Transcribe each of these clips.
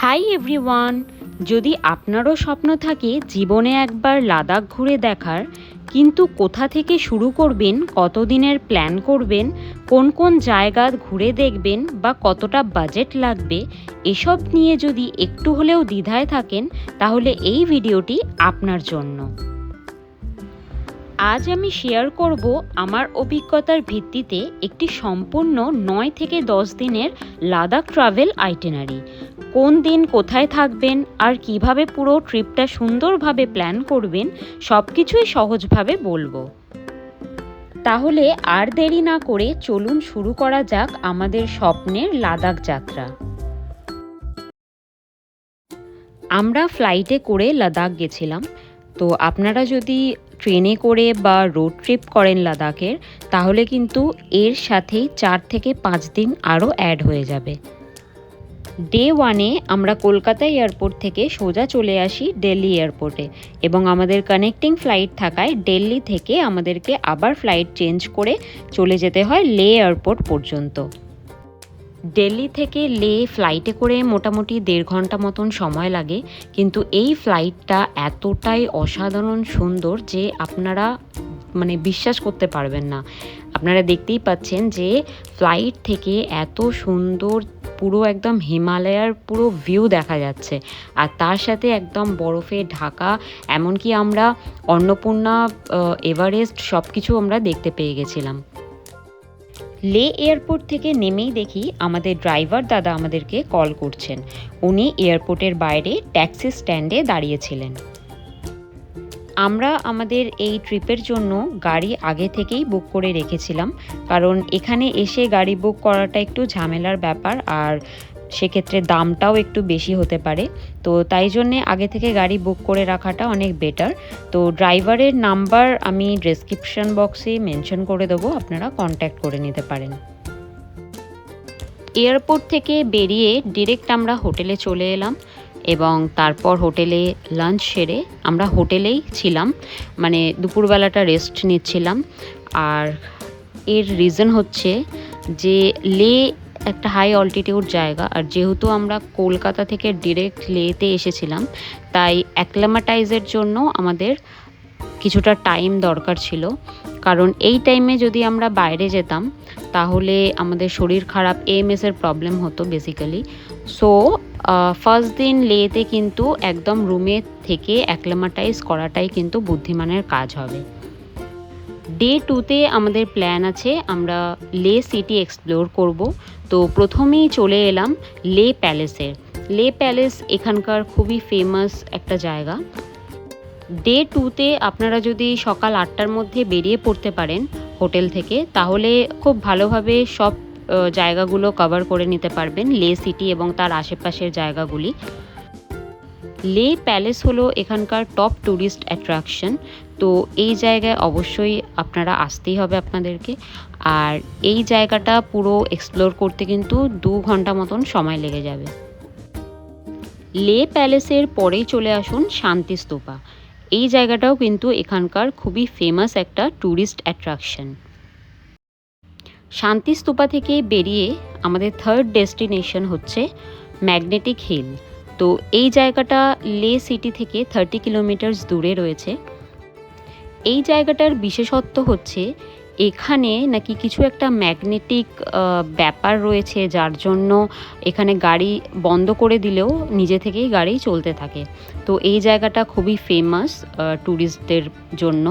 Hi everyone, যদি আপনারও স্বপ্ন থাকে জীবনে একবার লাদাখ ঘুরে দেখার, কিন্তু কোথা থেকে শুরু করবেন, কতদিনের প্ল্যান করবেন, কোন কোন জায়গা ঘুরে দেখবেন বা কতটা বাজেট লাগবে, এসব নিয়ে যদি একটু হলেও দ্বিধায় থাকেন, তাহলে এই ভিডিওটি আপনার জন্য। আজ আমি শেয়ার করব আমার অভিজ্ঞতার ভিত্তিতে একটি সম্পূর্ণ 9 থেকে 10 দিনের লাদাখ ট্রাভেল আইটিনারি। কোন দিন কোথায় থাকবেন আর কিভাবে পুরো ট্রিপটা সুন্দরভাবে প্ল্যান করবেন, সব কিছুই সহজভাবে বলবো। তাহলে আর দেরি না করে চলুন শুরু করা যাক আমাদের স্বপ্নের লাদাখ যাত্রা। আমরা ফ্লাইটে করে লাদাখ গেছিলাম। তো আপনারা যদি ট্রেনে করে বা রোড ট্রিপ করেন লাদাখের, তাহলে কিন্তু এর সাথেই 4 থেকে 5 দিন আরও অ্যাড হয়ে যাবে। ডে 1-এ আমরা কলকাতা এয়ারপোর্ট থেকে সোজা চলে আসি দিল্লি এয়ারপোর্টে, এবং আমাদের কানেক্টিং ফ্লাইট থাকায় দিল্লি থেকে আমাদেরকে আবার ফ্লাইট চেঞ্জ করে চলে যেতে হয় লে এয়ারপোর্ট পর্যন্ত। দিল্লি থেকে লে ফ্লাইটে করে মোটামুটি 1.5 ঘন্টা মতন সময় লাগে, কিন্তু এই ফ্লাইটটা এতটাই অসাধারণ সুন্দর যে আপনারা বিশ্বাস করতে পারবেন না। আপনারা দেখতেই পাচ্ছেন যে ফ্লাইট থেকে এত সুন্দর পুরো একদম হিমালয়ার পুরো ভিউ দেখা যাচ্ছে, আর তার সাথে একদম বরফে ঢাকা, এমনকি আমরা অন্নপূর্ণা, এভারেস্ট সব কিছু আমরা দেখতে পেয়ে গেছিলাম। লে এয়ারপোর্ট থেকে নেমেই দেখি আমাদের ড্রাইভার দাদা আমাদেরকে কল করছেন। উনি এয়ারপোর্টের বাইরে ট্যাক্সি স্ট্যান্ডে দাঁড়িয়েছিলেন। আমরা আমাদের এই ট্রিপের জন্য গাড়ি আগে থেকেই বুক করে রেখেছিলাম, কারণ এখানে এসে গাড়ি বুক করাটা একটু ঝামেলার ব্যাপার, আর সেক্ষেত্রে দামটাও একটু বেশি হতে পারে। তো তাই জন্যে আগে থেকে গাড়ি বুক করে রাখাটা অনেক বেটার। তো ড্রাইভারের নাম্বার আমি ডেসক্রিপশন বক্সে মেনশন করে দেবো, আপনারা কন্ট্যাক্ট করে নিতে পারেন। এয়ারপোর্ট থেকে বেরিয়ে ডিরেক্ট আমরা হোটেলে চলে এলাম, এবং তারপর হোটেলে লাঞ্চ সেরে আমরা হোটেলেই ছিলাম, দুপুরবেলাটা রেস্ট নিচ্ছিলাম। আর এর রিজন হচ্ছে যে লে একটা হাই অল্টিটিউড জায়গা, আর যেহেতু আমরা কলকাতা থেকে ডিরেক্ট লেতে এসেছিলাম, তাই অ্যাক্লামাটাইজের জন্য আমাদের কিছুটা টাইম দরকার ছিল। কারণ এই টাইমে যদি আমরা বাইরে যেতাম তাহলে আমাদের শরীর খারাপ, এএমএসের প্রবলেম হতো বেসিক্যালি। সো ফার্স্ট দিন লেতে কিন্তু একদম রুমে থেকে অ্যাক্লামাটাইজ করাটাই কিন্তু বুদ্ধিমানের কাজ হবে। ডে 2-তে আমাদের প্ল্যান আছে আমরা লে সিটি এক্সপ্লোর করব। তো প্রথমেই চলে এলাম লে প্যালেসে। লে প্যালেস এখানকার খুবই ফেমাস একটা জায়গা। ডে 2-তে আপনারা যদি সকাল 8টার মধ্যে বেরিয়ে পড়তে পারেন হোটেল থেকে, তাহলে খুব ভালোভাবে সব জায়গাগুলো কভার করে নিতে পারবেন, লে সিটি এবং তার আশেপাশের জায়গাগুলি। লে প্যালেস হলো এখানকার টপ ট্যুরিস্ট অ্যাট্রাকশন। তো এই জায়গায় অবশ্যই আপনারা আসতেই হবে আপনাদেরকে, আর এই জায়গাটা পুরো এক্সপ্লোর করতে কিন্তু 2 ঘন্টা মতন সময় লেগে যাবে। লে প্যালেসের পরেই চলে আসুন শান্তিস্তূপা। এই জায়গাটাও কিন্তু এখানকার খুবই ফেমাস একটা ট্যুরিস্ট অ্যাট্রাকশন। শান্তিস্তূপা থেকে বেরিয়ে আমাদের থার্ড ডেস্টিনেশন হচ্ছে ম্যাগনেটিক হিল। তো এই জায়গাটা লে সিটি থেকে 30 কিলোমিটার দূরে রয়েছে। এই জায়গাটার বিশেষত্ব হচ্ছে এখানে নাকি কিছু একটা ম্যাগনেটিক ব্যাপার রয়েছে, যার জন্য এখানে গাড়ি বন্ধ করে দিলেও নিজে থেকেই গাড়ি চলতে থাকে। তো এই জায়গাটা খুবই ফেমাস ট্যুরিস্টদের জন্য।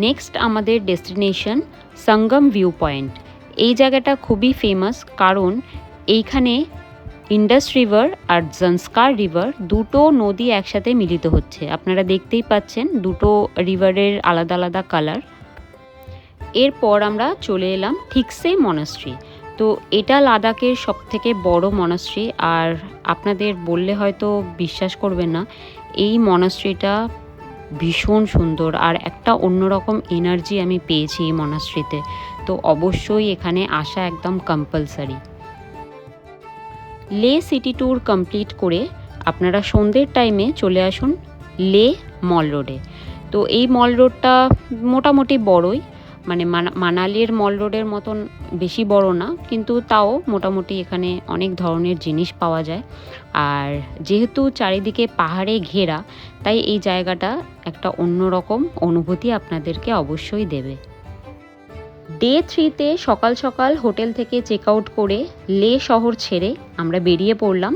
নেক্সট আমাদের ডেস্টিনেশন সঙ্গম ভিউ পয়েন্ট। এই জায়গাটা খুবই ফেমাস, কারণ এইখানে ইন্ডাস রিভার আর জান্সকার রিভার দুটো নদী একসাথে মিলিত হচ্ছে। আপনারা দেখতেই পাচ্ছেন দুটো রিভারের আলাদা আলাদা কালার। এরপর আমরা চলে এলাম ঠিকসে মনাস্ট্রি। তো এটা লাদাখের সবথেকে বড় মনাস্ট্রি, আর আপনাদের বললে হয়তো বিশ্বাস করবেন না, এই মনাস্ট্রিটা ভীষণ সুন্দর, আর একটা অন্যরকম এনার্জি আমি পেয়েছি এই মনাস্ট্রিতে। তো অবশ্যই এখানে আসা একদম কম্পালসারি। লে সিটি ট্যুর কমপ্লিট করে আপনারা সন্ধ্যের টাইমে চলে আসুন লে মল রোডে। তো এই মল রোডটা মোটামুটি বড়ই, মানে মানালির মল রোডের মতন বেশি বড় না, কিন্তু তাও মোটামুটি এখানে অনেক ধরনের জিনিস পাওয়া যায়। আর যেহেতু চারিদিকে পাহাড়ে ঘেরা, তাই এই জায়গাটা একটা অন্যরকম অনুভূতি আপনাদেরকে অবশ্যই দেবে। ডে 3তে সকাল সকাল হোটেল থেকে চেক আউট করে লে শহর ছেড়ে আমরা বেরিয়ে পড়লাম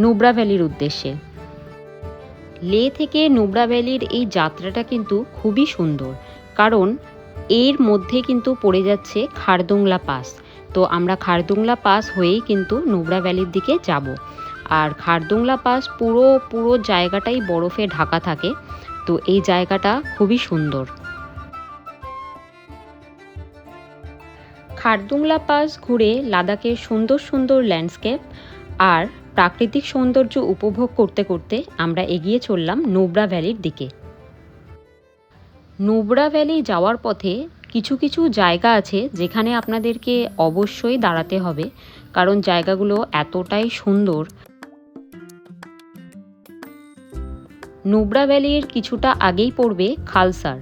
নুব্রা ভ্যালির উদ্দেশ্যে। লে থেকে নুব্রা ভ্যালির এই যাত্রাটা কিন্তু খুবই সুন্দর, কারণ এর মধ্যে কিন্তু পড়ে যাচ্ছে খারদুংলা পাস। তো আমরা খারদুংলা পাস হয়েই কিন্তু নুব্রা ভ্যালির দিকে যাব। আর খারদুংলা পাস পুরো জায়গাটাই বরফে ঢাকা থাকে। তো এই জায়গাটা খুবই সুন্দর। খারদুংলা পাস ঘুরে লাদাখের সুন্দর সুন্দর ল্যান্ডস্কেপ আর প্রাকৃতিক সৌন্দর্য উপভোগ করতে করতে আমরা এগিয়ে চললাম নুব্রা ভ্যালির দিকে। নুব্রা ভ্যালি যাওয়ার পথে কিছু কিছু জায়গা আছে যেখানে আপনাদেরকে অবশ্যই দাঁড়াতে হবে, কারণ জায়গাগুলো এতটাই সুন্দর। নুব্রা ভ্যালির কিছুটা আগেই পড়বে খালসার।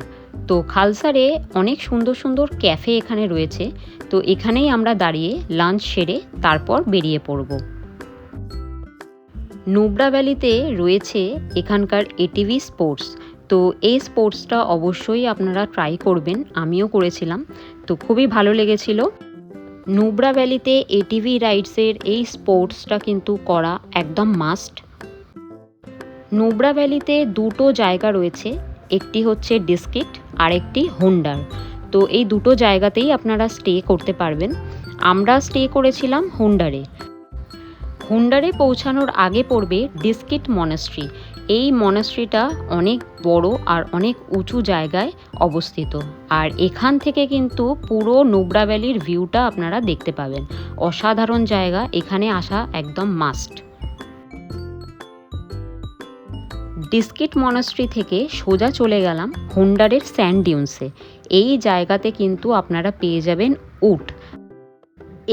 তো খালসারে অনেক সুন্দর সুন্দর ক্যাফে এখানে রয়েছে। তো এখানেই আমরা দাঁড়িয়ে লাঞ্চ সেরে তারপর বেরিয়ে পড়ব। নুব্রা ভ্যালিতে রয়েছে এখানকার এটিভি স্পোর্টস। তো এই স্পোর্টসটা অবশ্যই আপনারা ট্রাই করবেন, আমিও করেছিলাম, তো খুবই ভালো লেগেছিল। নুব্রা ভ্যালিতে এটিভি রাইডসের এই স্পোর্টসটা কিন্তু করা একদম মাস্ট। নুব্রা ভ্যালিতে দুটো জায়গা রয়েছে, একটি হচ্ছে ডিস্ট্রিক্ট আর একটি হুন্ডার। তো এই দুটো জায়গাতেই আপনারা স্টে করতে পারবেন। আমরা স্টে করেছিলাম হুন্ডারে। হুন্ডারে পৌঁছানোর আগে পড়বে ডিস্ট্রিক্ট মনাস্ট্রি। এই মনাস্ট্রিটা অনেক বড় আর অনেক উঁচু জায়গায় অবস্থিত। আর এখান থেকে কিন্তু পুরো নুব্রা ভ্যালির ভিউটা আপনারা দেখতে পাবেন। অসাধারণ জায়গা, এখানে আসা একদম মাস্ট। ডিস্ট্রিক্ট মনাস্ট্রি থেকে সোজা চলে গেলাম হুন্ডারের স্যান্ড ডিউন্সে। এই জায়গাতে কিন্তু আপনারা পেয়ে যাবেন উট।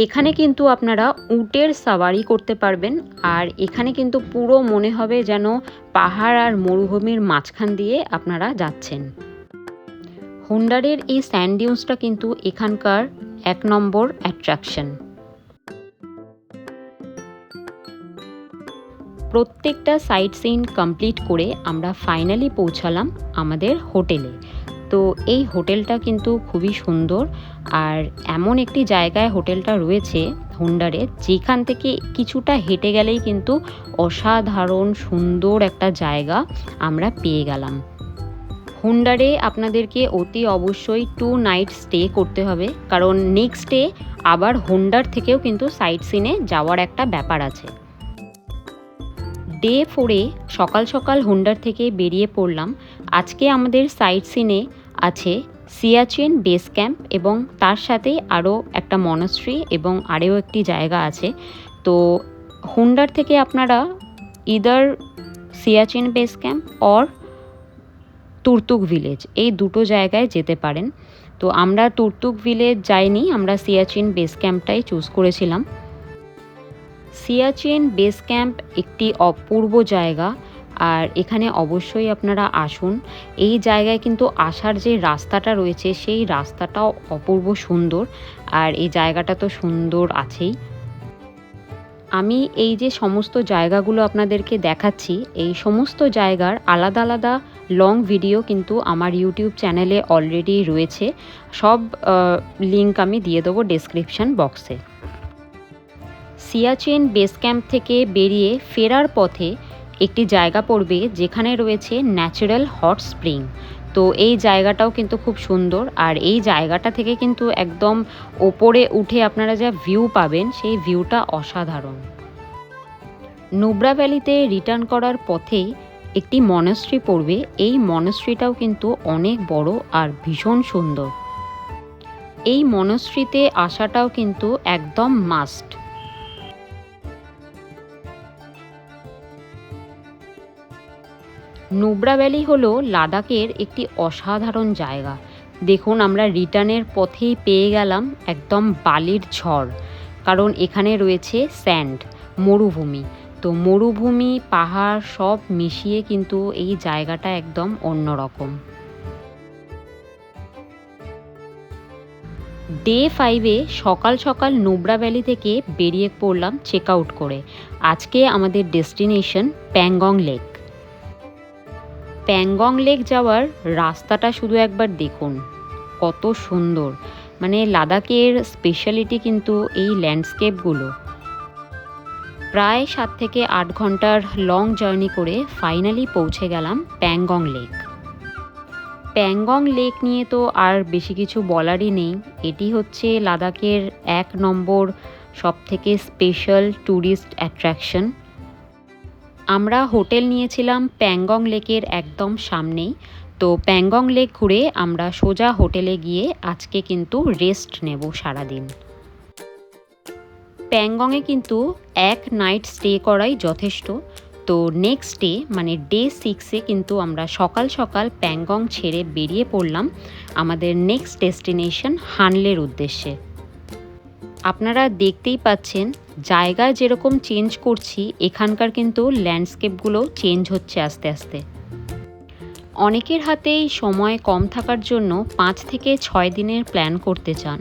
এখানে কিন্তু আপনারা উটের সাওয়ারি করতে পারবেন। আর এখানে কিন্তু পুরো মনে হবে যেন পাহাড় আর মরুভূমির মাঝখান দিয়ে আপনারা যাচ্ছেন। হুন্ডারের এই স্যান্ড ডিউন্সটা কিন্তু এখানকার 1 নম্বর অ্যাট্রাকশন। প্রত্যেকটা সাইট সিন কমপ্লিট করে আমরা ফাইনালি পৌঁছালাম আমাদের হোটেলে। তো এই হোটেলটা কিন্তু খুবই সুন্দর, আর এমন একটি জায়গায় হোটেলটা রয়েছে হুন্ডারে, যেখান থেকে কিছুটা হেঁটে গেলেই কিন্তু অসাধারণ সুন্দর একটা জায়গা আমরা পেয়ে গেলাম। হুন্ডারে আপনাদেরকে অতি অবশ্যই 2 নাইট স্টে করতে হবে, কারণ নেক্সট ডে আবার হুন্ডার থেকেও কিন্তু সাইট সিনে যাওয়ার একটা ব্যাপার আছে। ডে 4-এ সকাল সকাল হুন্ডার থেকে বেরিয়ে পড়লাম। আজকে আমাদের সাইট সিনে আছে সিয়াচেন বেস ক্যাম্প, এবং তার সাথেই আরও একটা মনাস্ট্রি এবং আরও একটি জায়গা আছে। তো হুন্ডার থেকে আপনারা either Siachen base camp or Turtuk village, এই দুটো জায়গায় যেতে পারেন। তো আমরা তুর্তুক ভিলেজ যাইনি, আমরা সিয়াচেন বেস ক্যাম্পটাই চুজ করেছিলাম। সিয়াচেন বেস ক্যাম্প একটি অপূর্ব জায়গা, আর এখানে অবশ্যই আপনারা আসুন। এই জায়গায় কিন্তু আসার যে রাস্তাটা রয়েছে সেই রাস্তাটাও অপূর্ব সুন্দর, আর এই জায়গাটা তো সুন্দর আছেই। আমি এই যে সমস্ত জায়গাগুলো আপনাদেরকে দেখাচ্ছি, এই সমস্ত জায়গার আলাদা আলাদা লং ভিডিও কিন্তু আমার ইউটিউব চ্যানেলে অলরেডি রয়েছে। সব লিঙ্ক আমি দিয়ে দেবো ডেসক্রিপশান বক্সে। সিয়াচেন বেস ক্যাম্প থেকে বেরিয়ে ফেরার পথে একটি জায়গা পড়বে যেখানে রয়েছে ন্যাচারাল হট স্প্রিং। তো এই জায়গাটাও কিন্তু খুব সুন্দর, আর এই জায়গাটা থেকে কিন্তু একদম ওপরে উঠে আপনারা যা ভিউ পাবেন সেই ভিউটা অসাধারণ। নুব্রা ভ্যালিতে রিটার্ন করার পথেই একটি মনাস্ট্রি পড়বে। এই মনাস্ট্রিটাও কিন্তু অনেক বড় আর ভীষণ সুন্দর। এই মনাস্ট্রিতে আসাটাও কিন্তু একদম মাস্ট। নুব্রা ভ্যালি হলো লাদাখের একটি অসাধারণ জায়গা। দেখুন, আমরা রিটার্নের পথেই পেয়ে গেলাম একদম বালির ঝড়, কারণ এখানে রয়েছে স্যান্ড, মরুভূমি। তো মরুভূমি পাহাড় সব মিশিয়ে কিন্তু এই জায়গাটা একদম অন্যরকম। ডে 5-এ সকাল সকাল নুব্রা ভ্যালি থেকে বেরিয়ে পড়লাম চেক আউট করে। আজকে আমাদের destination Pangong lake. Pangong lake যাওয়ার রাস্তাটা শুধু একবার দেখুন, কত সুন্দর। মানে লাদাখের স্পেশালিটি কিন্তু এই ল্যান্ডস্কেপগুলো। প্রায় 7 থেকে 8 ঘন্টার লং জার্নি করে ফাইনালি পৌঁছে গেলাম প্যাংগং লেক। প্যাংগং লেক নিয়ে তো আর বেশি কিছু বলারই নেই। এটি হচ্ছে লাদাখের 1 নম্বর সবথেকে স্পেশাল ট্যুরিস্ট অ্যাট্রাকশন। আমরা হোটেল নিয়েছিলাম প্যাংগং লেকের একদম সামনেই। তো প্যাংগং লেক ঘুরে আমরা সোজা হোটেলে গিয়ে আজকে কিন্তু রেস্ট নেব সারাদিন। প্যাংগংয়ে কিন্তু 1 নাইট স্টে করাই যথেষ্ট। তো নেক্সট ডে মানে ডে 6-এ কিন্তু আমরা সকাল সকাল প্যাংগং ছেড়ে বেরিয়ে পড়লাম আমাদের নেক্সট ডেস্টিনেশন হানলের উদ্দেশ্যে। আপনারা দেখতেই পাচ্ছেন জায়গা যেরকম চেঞ্জ করছি, এখানকার কিন্তু ল্যান্ডস্কেপগুলো চেঞ্জ হচ্ছে আস্তে আস্তে। অনেকের হাতেই সময় কম থাকার জন্য 5 থেকে 6 দিনের প্ল্যান করতে চান।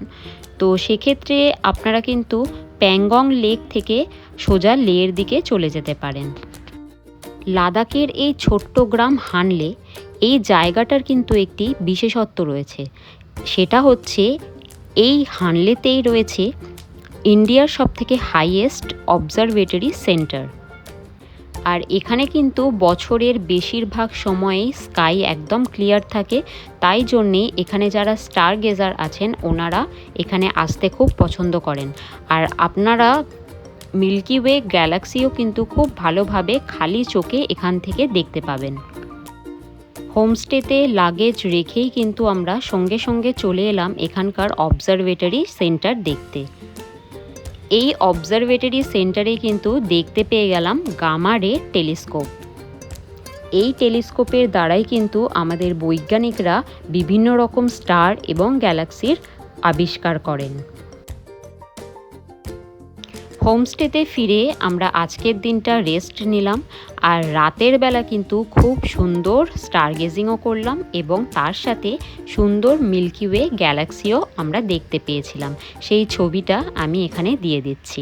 তো সেক্ষেত্রে আপনারা কিন্তু প্যাংগং লেক থেকে সোজা লের দিকে চলে যেতে পারেন। লাদাখের এই ছোট্ট গ্রাম হানলে, এই জায়গাটার কিন্তু একটি বিশেষত্ব রয়েছে। সেটা হচ্ছে এই হানলেতেই রয়েছে ইন্ডিয়ার সবথেকে হাইয়েস্ট অবজারভেটরি সেন্টার। আর এখানে কিন্তু বছরের বেশিরভাগ সময়েই স্কাই একদম ক্লিয়ার থাকে। তাই জন্যে এখানে যারা স্টার গেজার আছেন ওনারা এখানে আসতে খুব পছন্দ করেন। আর আপনারা মিল্কি ওয়ে গ্যালাক্সিও কিন্তু খুব ভালোভাবে খালি চোখে এখান থেকে দেখতে পাবেন। হোমস্টেতে লাগেজ রেখেই কিন্তু আমরা সঙ্গে সঙ্গে চলে এলাম এখানকার অবজারভেটরি সেন্টার দেখতে। এই অবজারভেটরি সেন্টারে কিন্তু দেখতে পেয়ে গেলাম গামা রে টেলিস্কোপ। এই টেলিস্কোপের দ্বারাই কিন্তু আমাদের বৈজ্ঞানিকরা বিভিন্ন রকম স্টার এবং গ্যালাক্সির আবিষ্কার করেন। হোমস্টেতে ফিরে আমরা আজকের দিনটা রেস্ট নিলাম। আর রাতের বেলা কিন্তু খুব সুন্দর স্টার গেজিংও করলাম এবং তার সাথে সুন্দর মিল্কি ওয়ে গ্যালাক্সিও আমরা দেখতে পেয়েছিলাম। সেই ছবিটা আমি এখানে দিয়ে দিচ্ছি।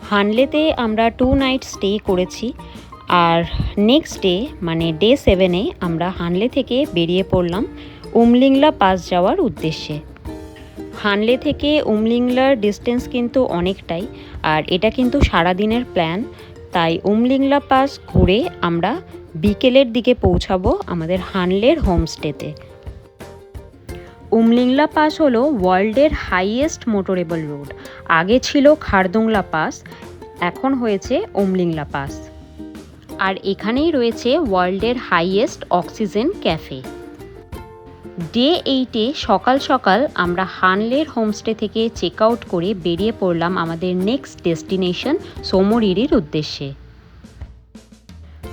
হানলেতে আমরা 2 নাইট স্টে করেছি। আর নেক্সট ডে মানে ডে 7-এ আমরা হানলে থেকে বেরিয়ে পড়লাম উমলিংলা পাস যাওয়ার উদ্দেশ্যে। হানলে থেকে উমলিংলার ডিস্টেন্স কিন্তু অনেকটাই, আর এটা কিন্তু সারাদিনের প্ল্যান। তাই উমলিংলা পাস ঘুরে আমরা বিকেলের দিকে পৌঁছাবো আমাদের হানলের হোমস্টেতে। উমলিংলা পাস হলো ওয়ার্ল্ডের হাইয়েস্ট মোটরেবল রোড। আগে ছিল খারদুংলা পাস, এখন হয়েছে উমলিংলা পাস। আর এখানেই রয়েছে ওয়ার্ল্ডের হাইয়েস্ট অক্সিজেন ক্যাফে। ডে 8-এ সকাল সকাল আমরা হানলের হোমস্টে থেকে চেক আউট করে বেরিয়ে পড়লাম আমাদের নেক্সট ডেস্টিনেশন সোমরিরির উদ্দেশ্যে।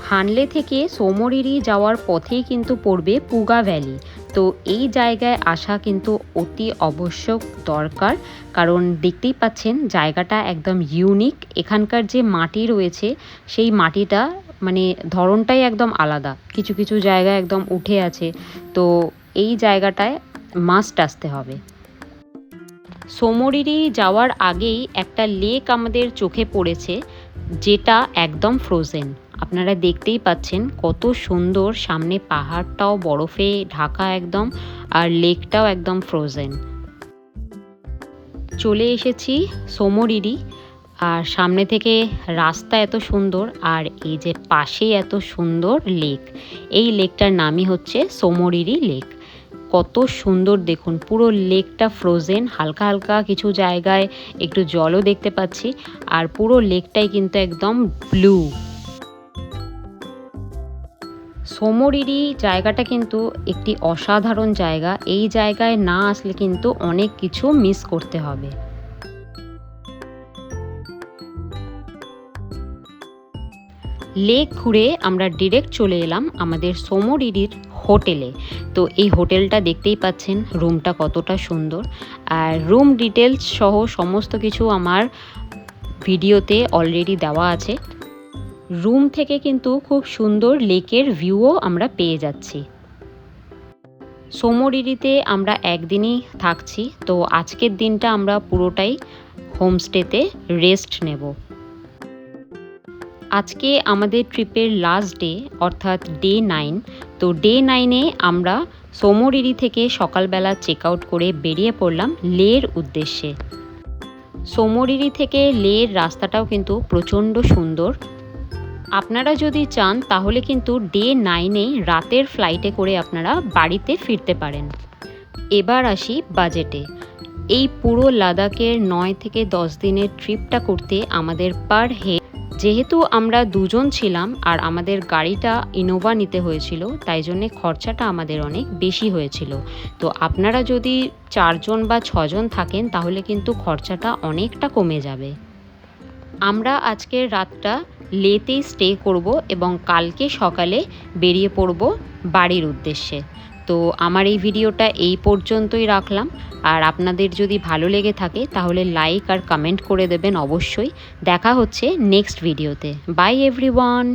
হানলে থেকে সোমরিরি যাওয়ার পথেই কিন্তু পড়বে পুগা ভ্যালি। তো এই জায়গায় আসা কিন্তু অতি আবশ্যক দরকার, কারণ দেখতেই পাচ্ছেন জায়গাটা একদম ইউনিক। এখানকার যে মাটি রয়েছে সেই মাটিটা মানে ধরনটাই একদম আলাদা, কিছু কিছু জায়গায় একদম উঠে আছে। তো এই জায়গাটায় মাস্ট আসতে হবে। সোমরিরি যাওয়ার আগেই একটা লেক আমাদের চোখে পড়েছে, যেটা একদম ফ্রোজেন। আপনারা দেখতেই পাচ্ছেন কত সুন্দর, সামনে পাহাড়টাও বরফে ঢাকা একদম, আর লেকটাও একদম ফ্রোজেন। চলে এসেছি সোমরিরি। আর সামনে থেকে রাস্তা এত সুন্দর, আর এই যে পাশেই এত সুন্দর লেক। এই লেকটার নামই হচ্ছে সোমরিরি লেক। কত সুন্দর দেখুন, পুরো লেকটা ফ্রোজেন, হালকা হালকা কিছু জায়গায় একটু জলও দেখতে পাচ্ছি। আর পুরো লেকটাই কিন্তু একদম ব্লু। সোমরিরি জায়গাটা কিন্তু একটি অসাধারণ জায়গা। এই জায়গায় না আসলে কিন্তু অনেক কিছু মিস করতে হবে। লেক ঘুরে আমরা ডিরেক্ট চলে এলাম আমাদের সোমরিরির হোটেলে। তো এই হোটেলটা দেখতেই পাচ্ছেন রুমটা কতটা সুন্দর। আর রুম ডিটেলস সহ সমস্ত কিছু আমার ভিডিওতে অলরেডি দেওয়া আছে। রুম থেকে কিন্তু খুব সুন্দর লেকের ভিউও আমরা পেয়ে যাচ্ছি। সোমরিরিতে আমরা একদিনই থাকছি, তো আজকের দিনটা আমরা পুরোটাই হোমস্টেতে রেস্ট নেব। আজকে আমাদের ট্রিপের লাস্ট ডে, অর্থাৎ ডে 9। তো ডে 9-এ আমরা সোমরিরি থেকে সকালবেলা চেক আউট করে বেরিয়ে পড়লাম লের উদ্দেশ্যে। সোমরিরি থেকে লের রাস্তাটাও কিন্তু প্রচণ্ড সুন্দর। আপনারা যদি চান তাহলে কিন্তু ডে 9-এ রাতের ফ্লাইটে করে আপনারা বাড়িতে ফিরতে পারেন। এবার আসি বাজেটে। এই পুরো লাদাখের 9 থেকে 10 দিনের ট্রিপটা করতে আমাদের পার হেড, যেহেতু আমরা দুজন ছিলাম আর আমাদের গাড়িটা ইনোভা নিতে হয়েছিল, তাই জন্যে খরচাটা আমাদের অনেক বেশি হয়েছিল। তো আপনারা যদি 4 জন বা 6 জন থাকেন তাহলে কিন্তু খরচাটা অনেকটা কমে যাবে। আমরা আজকের রাতটা লেতেই স্টে করব এবং কালকে সকালে বেরিয়ে পড়ব বাড়ির উদ্দেশ্যে। তো আমার এই ভিডিওটা এই পর্যন্তই রাখলাম। আর আপনাদের যদি ভালো লেগে থাকে তাহলে লাইক আর কমেন্ট করে দেবেন অবশ্যই। দেখা হচ্ছে নেক্সট ভিডিওতে। By everyone.